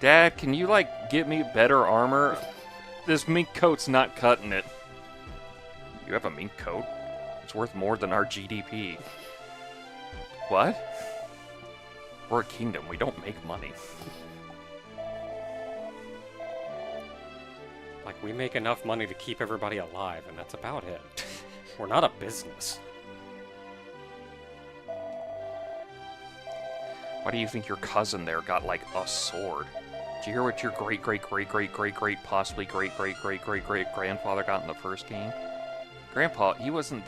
Dad, can you, like, get me better armor? This mink coat's not cutting it. You have a mink coat? It's worth more than our GDP. What? We're a kingdom. We don't make money. Like we make enough money to keep everybody alive, and that's about it. We're not a business. Why do you think your cousin there got, like, a sword? Did you hear what your possibly great-great-great-great-great-great-grandfather got in the first game? Grandpa, he wasn't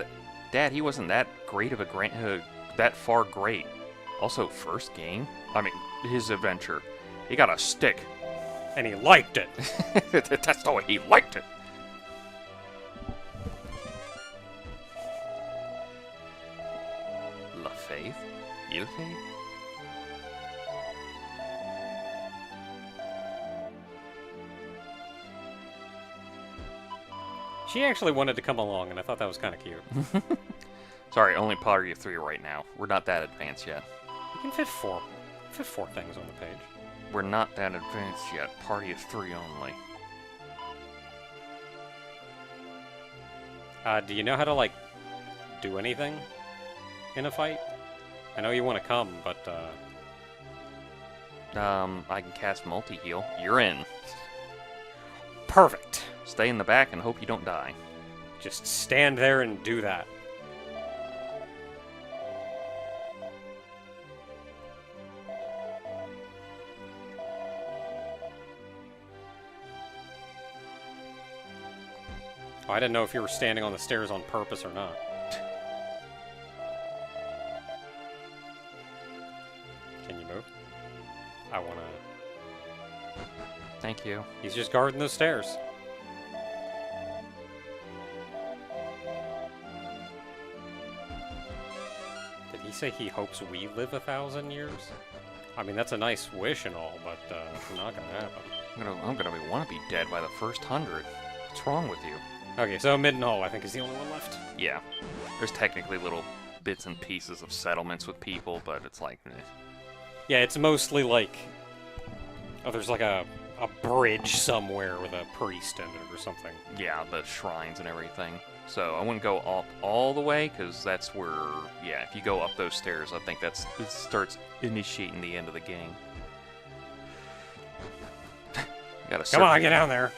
Dad, he wasn't that great of a that far great. Also, first game? I mean, his adventure. He got a stick. And he liked it. That's the way he liked it. La Faith? Il Faith? She actually wanted to come along, and I thought that was kind of cute. Sorry, only party of 3 right now. We're not that advanced yet. You can fit four things on the page. We're not that advanced yet. Party of 3 only. Do you know how to like do anything in a fight? I know you want to come, but I can cast multi-heal. You're in. perfect. Stay in the back and hope you don't die. Just stand there and do that. Oh, I didn't know if you were standing on the stairs on purpose or not. Can you move? I wanna... Thank you. He's just guarding those stairs. Did he say he hopes we live 1,000 years? I mean, that's a nice wish and all, but it's not gonna happen. I'm gonna want to be dead by the first 100. What's wrong with you? Okay, so Middenhall, I think, is the only one left. Yeah. There's technically little bits and pieces of settlements with people, but it's like, Yeah, it's mostly like... Oh, there's like a bridge somewhere with a priest in it or something. yeah, the shrines and everything. So I wouldn't go up all the way, because that's where, yeah, if you go up those stairs, I think it starts initiating the end of the game. Come on, get down there.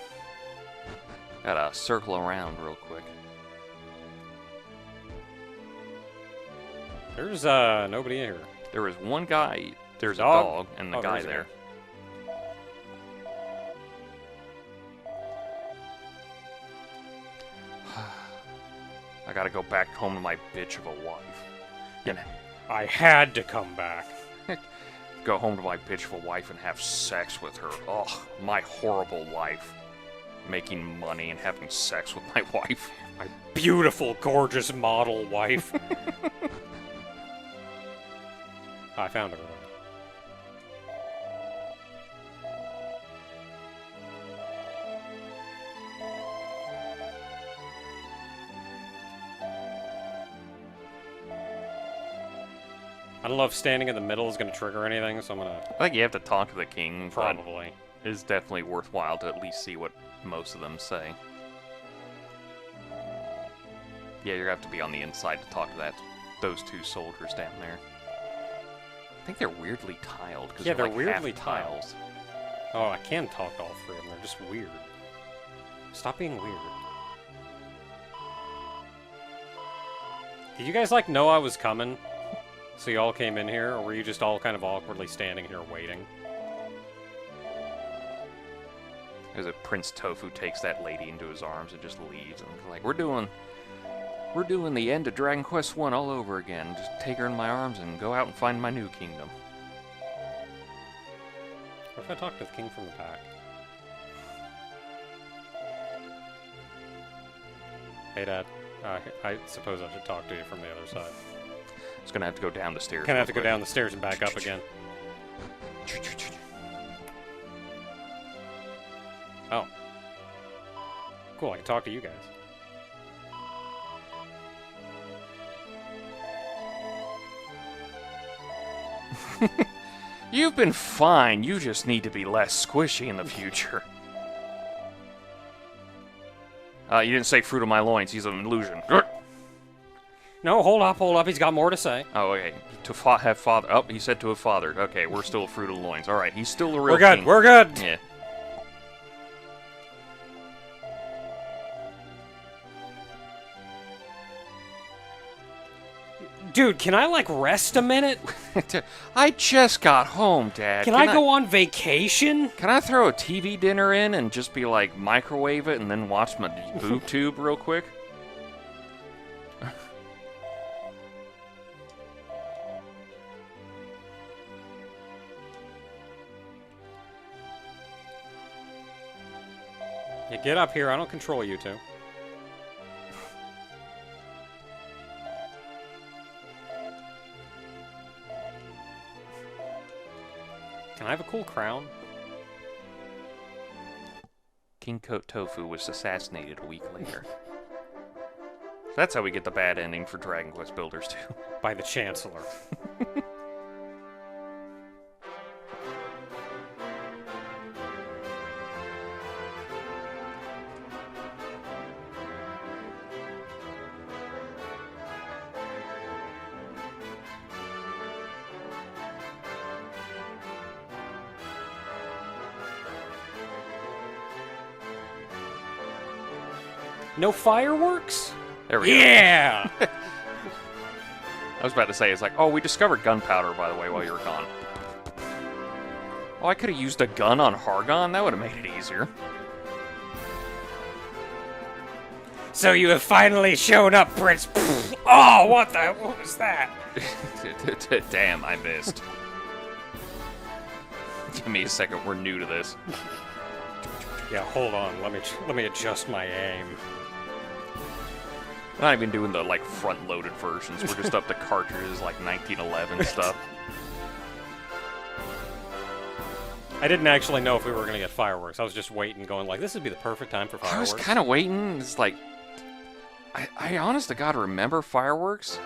Gotta circle around real quick. There's nobody in here. There was one guy, there's a Dog? dog, and the Oh, guy there's a there. I gotta go back home to my bitch of a wife. And I had to come back. go home to my bitch of a wife and have sex with her. Ugh, my horrible life. Making money and having sex with my wife. My beautiful, gorgeous model wife. I found her. I don't know if standing in the middle is going to trigger anything, so I'm going to... I think you have to talk to the king, but Probably. it's definitely worthwhile to at least see what most of them say. Yeah, you're going to have to be on the inside to talk to those two soldiers down there. I think they're weirdly tiled. Cause Yeah, they're they're like weirdly half tiled. tiles. Oh, I can talk to all three of them. They're just weird. Stop being weird. Did you guys, like, know I was coming? So you all came in here? Or were you just all kind of awkwardly standing here waiting? As if Prince Tofu takes that lady into his arms and just leaves, and like, we're doing the end of Dragon Quest 1 all over again. Just take her in my arms and go out and find my new kingdom. What if I talk to the king from the back? Hey, Dad. I suppose I should talk to you from the other side. It's gonna have to go down the stairs. Gonna have to real go down the stairs and back up again. quick. Oh. Cool, I can talk to you guys. You've been fine. You just need to be less squishy in the future. You didn't say fruit of my loins. He's an illusion. No, hold up. He's got more to say. Oh, okay. To have father. Oh, he said to have fathered. Okay, we're still a fruit of the loins. All right, he's still the real We're good. king. We're good. Yeah. Dude, can I, like, rest a minute? I just got home, Dad. Can I go on vacation? Can I throw a TV dinner in and just be like microwave it and then watch my boob tube real quick? Yeah, get up here. I don't control you two. Can I have a cool crown? King Coat Tofu was assassinated a week later. That's how we get the bad ending for Dragon Quest Builders 2. By the Chancellor. No fireworks? There we go. Yeah! I was about to say, it's like, oh, we discovered gunpowder, by the way, while you were gone. Oh, I could have used a gun on Hargon? That would have made it easier. So you have finally shown up, Prince. Oh, what was that? Damn, I missed. Give me a second, we're new to this. Yeah, hold on. Let me adjust my aim. We're not even doing the, like, front-loaded versions. We're just up to cartridges, like, 1911 stuff. I didn't actually know if we were going to get fireworks. I was just waiting, going like, this would be the perfect time for I fireworks. was kind of waiting. It's like... I honest to God remember fireworks.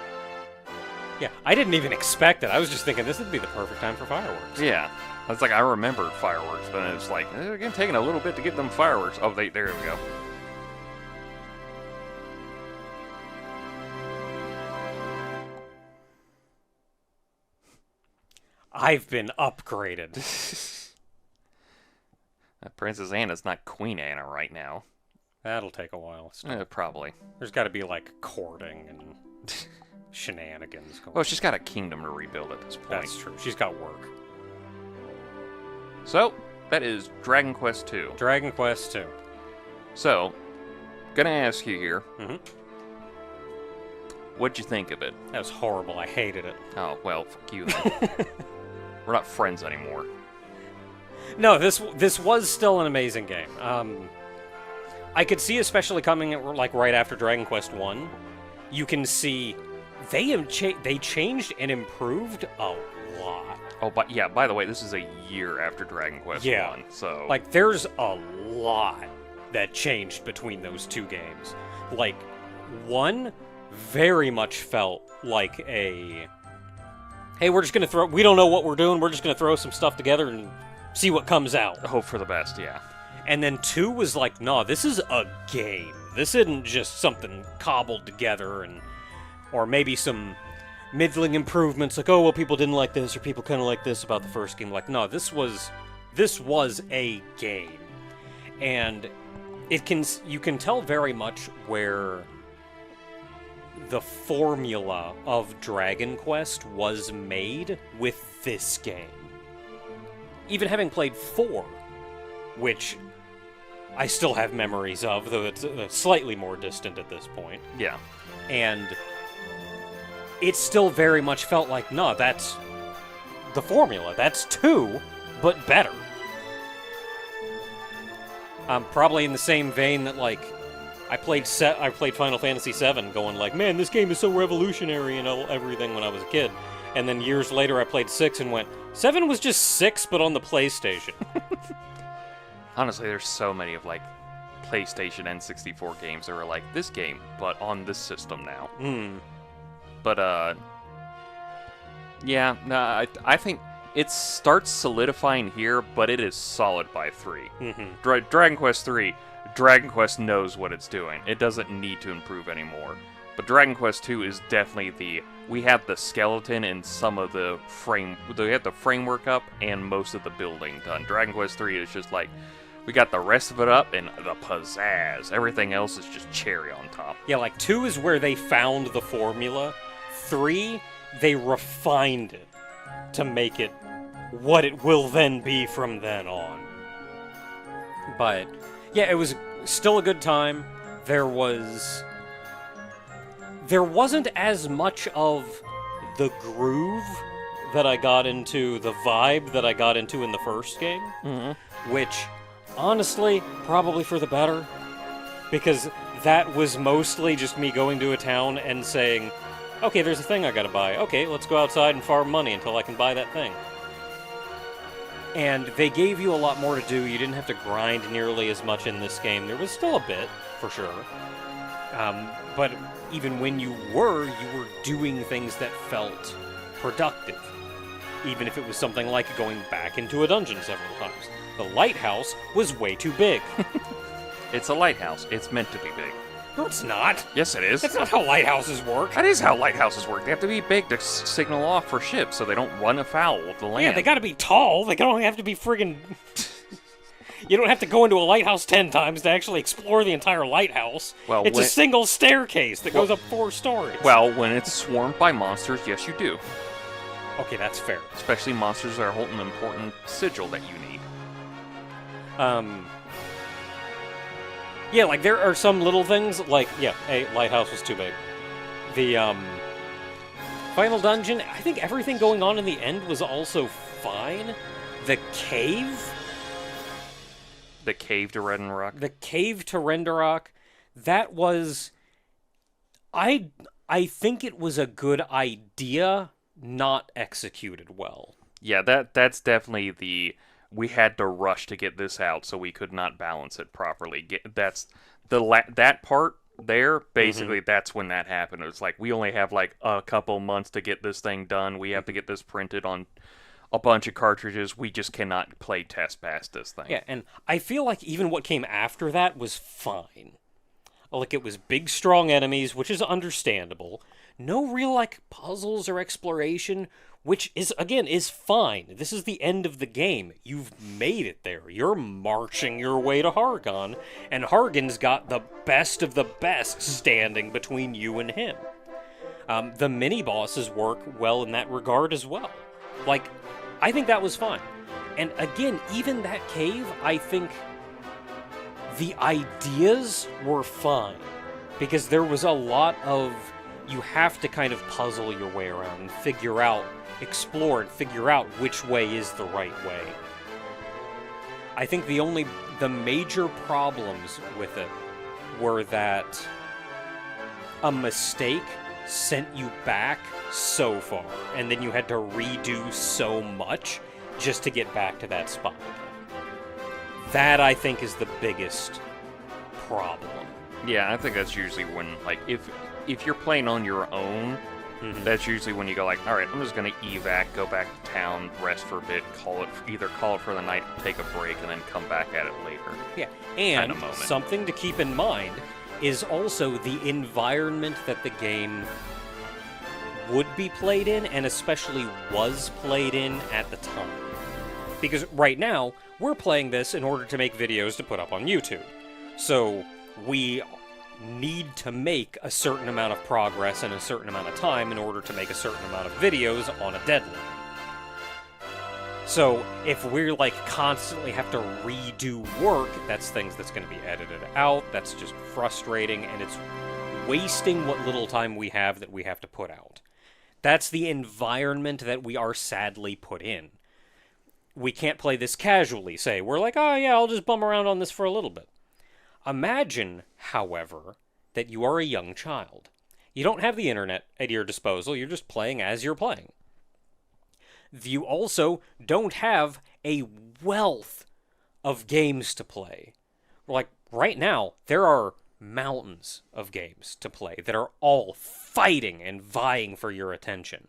Yeah, I didn't even expect it. I was just thinking this would be the perfect time for fireworks. Yeah. I was like, I remember fireworks, but it was like, again, taking a little bit to get them fireworks. Oh, there we go. I've been upgraded. Princess Anna's not Queen Anna right now. That'll take a while. Still. Probably. There's got to be like courting and shenanigans going. Well, she's got a kingdom to rebuild at this point. That's true. She's got work. So, that is Dragon Quest II. Dragon Quest II. So, gonna ask you here, Mm-hmm. what'd you think of it? That was horrible. I hated it. Oh, well, fuck you then. We're not friends anymore. No, this was still an amazing game. I could see, especially coming like right after Dragon Quest 1, you can see they changed and improved a lot. Oh, but yeah, by the way, this is a year after Dragon Quest 1, so... Like, there's a lot that changed between those two games. Like, 1 very much felt like a... Hey, we don't know what we're doing, we're just gonna throw some stuff together and see what comes out. Hope for the best, yeah. And then 2 was like, nah, this is a game. This isn't just something cobbled together or maybe some middling improvements like, oh, well, people didn't like this or people kind of like this about the first game. Like, no, this was a game. And you can tell very much where the formula of Dragon Quest was made with this game. Even having played 4, which I still have memories of, though it's slightly more distant at this point. Yeah. And it still very much felt like, no, that's the formula. That's 2, but better. Probably in the same vein that, like, I played Final Fantasy VII going like, man, this game is so revolutionary and everything when I was a kid. And then years later I played 6 and went, 7 was just 6, but on the PlayStation. Honestly, there's so many of, like, PlayStation N64 games that were like, this game, but on this system now. But, yeah, no, I think it starts solidifying here, but it is solid by 3. Dragon Quest 3, Dragon Quest knows what it's doing. It doesn't need to improve anymore. But Dragon Quest 2 is definitely we have the skeleton and some of the they have the framework up and most of the building done. Dragon Quest 3 is just like, we got the rest of it up and the pizzazz. Everything else is just cherry on top. Yeah, like 2 is where they found the formula. 3, they refined it to make it what it will then be from then on. But, yeah, it was still a good time. There wasn't as much of the groove that I got into, the vibe that I got into in the first game, which, honestly, probably for the better, because that was mostly just me going to a town and saying, okay, there's a thing I gotta buy. Okay, let's go outside and farm money until I can buy that thing. And they gave you a lot more to do. You didn't have to grind nearly as much in this game. There was still a bit, for sure. But even when you were doing things that felt productive. Even if it was something like going back into a dungeon several times. The lighthouse was way too big. It's a lighthouse. It's meant to be big. No, it's not. Yes, it is. That's not how lighthouses work. That is how lighthouses work. They have to be big to signal off for ships so they don't run afoul of the land. Yeah, they gotta be tall. They don't have to be friggin'... You don't have to go into a lighthouse 10 times to actually explore the entire lighthouse. Well, it's a single staircase that goes up 4 stories. Well, when it's swarmed by monsters, yes, you do. Okay, that's fair. Especially monsters that hold an important sigil that you need. Yeah, like, there are some little things, like, yeah, a lighthouse was too big. The, final dungeon, I think everything going on in the end was also fine. The cave? The cave to Renderok? The cave to Renderok, that was... I think it was a good idea, not executed well. Yeah, that's definitely the... We had to rush to get this out, so we could not balance it properly. That part there, basically, that's when that happened. It was like, we only have like a couple months to get this thing done. We have to get this printed on a bunch of cartridges. We just cannot play test past this thing. Yeah, and I feel like even what came after that was fine. Like, it was big, strong enemies, which is understandable. No real, like, puzzles or exploration, which is, again, is fine. This is the end of the game. You've made it there. You're marching your way to Hargon, and Hargon's got the best of the best standing between you and him. The mini-bosses work well in that regard as well. Like, I think that was fine. And again, even that cave, I think the ideas were fine. Because there was a lot of, you have to kind of puzzle your way around and figure out, explore and figure out which way is the right way. I think the major problems with it were that a mistake sent you back so far, and then you had to redo so much just to get back to that spot again. That, I think, is the biggest problem. Yeah, I think that's usually when, like, if you're playing on your own, that's usually when you go like, all right, I'm just going to evac, go back to town, rest for a bit, either call it for the night, take a break, and then come back at it later. Yeah, and kind of something to keep in mind is also the environment that the game would be played in, and especially was played in at the time. Because right now, we're playing this in order to make videos to put up on YouTube. So we need to make a certain amount of progress in a certain amount of time in order to make a certain amount of videos on a deadline. So if we're like constantly have to redo work, that's things that's going to be edited out, that's just frustrating, and it's wasting what little time we have that we have to put out. That's the environment that we are sadly put in. We can't play this casually, say. We're like, oh yeah, I'll just bum around on this for a little bit. Imagine, however, that you are a young child. You don't have the internet at your disposal, you're just playing as you're playing. You also don't have a wealth of games to play. Like, right now, there are mountains of games to play that are all fighting and vying for your attention.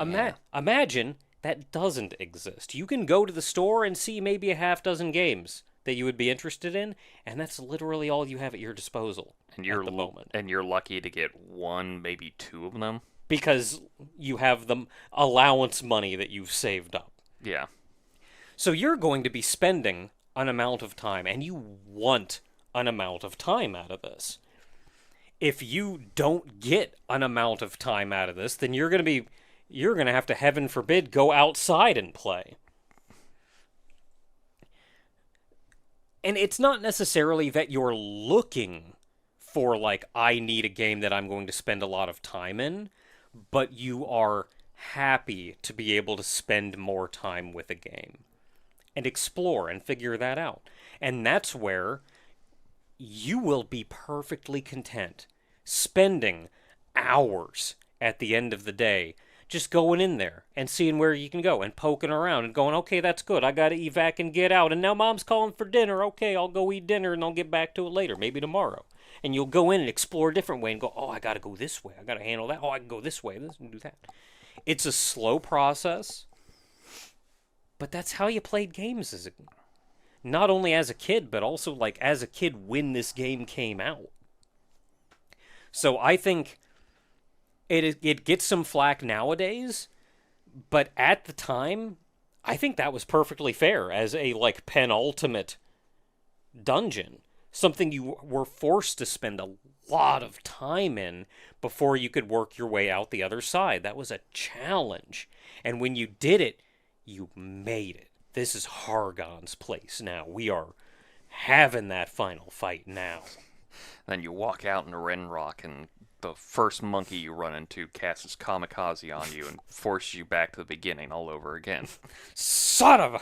Yeah. Imagine that doesn't exist. You can go to the store and see maybe a half dozen games that you would be interested in, and that's literally all you have at your disposal at the moment. And you're lucky to get one, maybe two of them. Because you have the allowance money that you've saved up. Yeah. So you're going to be spending an amount of time, and you want an amount of time out of this. If you don't get an amount of time out of this, then you're going to have to, heaven forbid, go outside and play. And it's not necessarily that you're looking for, like, I need a game that I'm going to spend a lot of time in, but you are happy to be able to spend more time with a game and explore and figure that out. And that's where you will be perfectly content spending hours at the end of the day just going in there and seeing where you can go and poking around and going, okay, that's good. I got to evac and get out. And now mom's calling for dinner. Okay, I'll go eat dinner and I'll get back to it later, maybe tomorrow. And you'll go in and explore a different way and go, oh, I got to go this way. I got to handle that. Oh, I can go this way. This and do that. It's a slow process, but that's how you played games not only as a kid, but also like as a kid when this game came out. So I think it gets some flack nowadays, but at the time, I think that was perfectly fair as a like penultimate dungeon, something you were forced to spend a lot of time in before you could work your way out the other side. That was a challenge. And when you did it, you made it. This is Hargon's place now. We are having that final fight now. Then you walk out into Renrock, and the first monkey you run into casts kamikaze on you and forces you back to the beginning all over again. Son of a...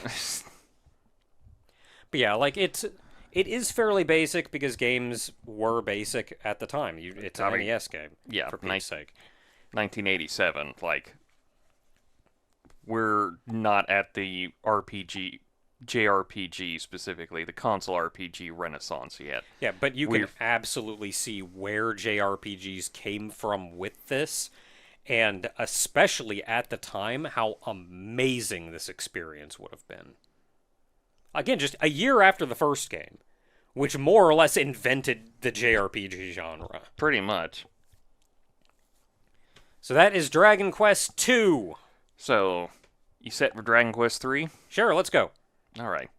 But yeah, like, it is fairly basic because games were basic at the time. It's an NES game, Yeah, for Pete's sake. 1987, like, we're not at the JRPG specifically, the console RPG renaissance yet. Yeah, but you can absolutely see where JRPGs came from with this, and especially at the time, how amazing this experience would have been. Again, just a year after the first game, which more or less invented the JRPG genre. Pretty much. So that is Dragon Quest II. So, you set for Dragon Quest 3? Sure, let's go. Alright.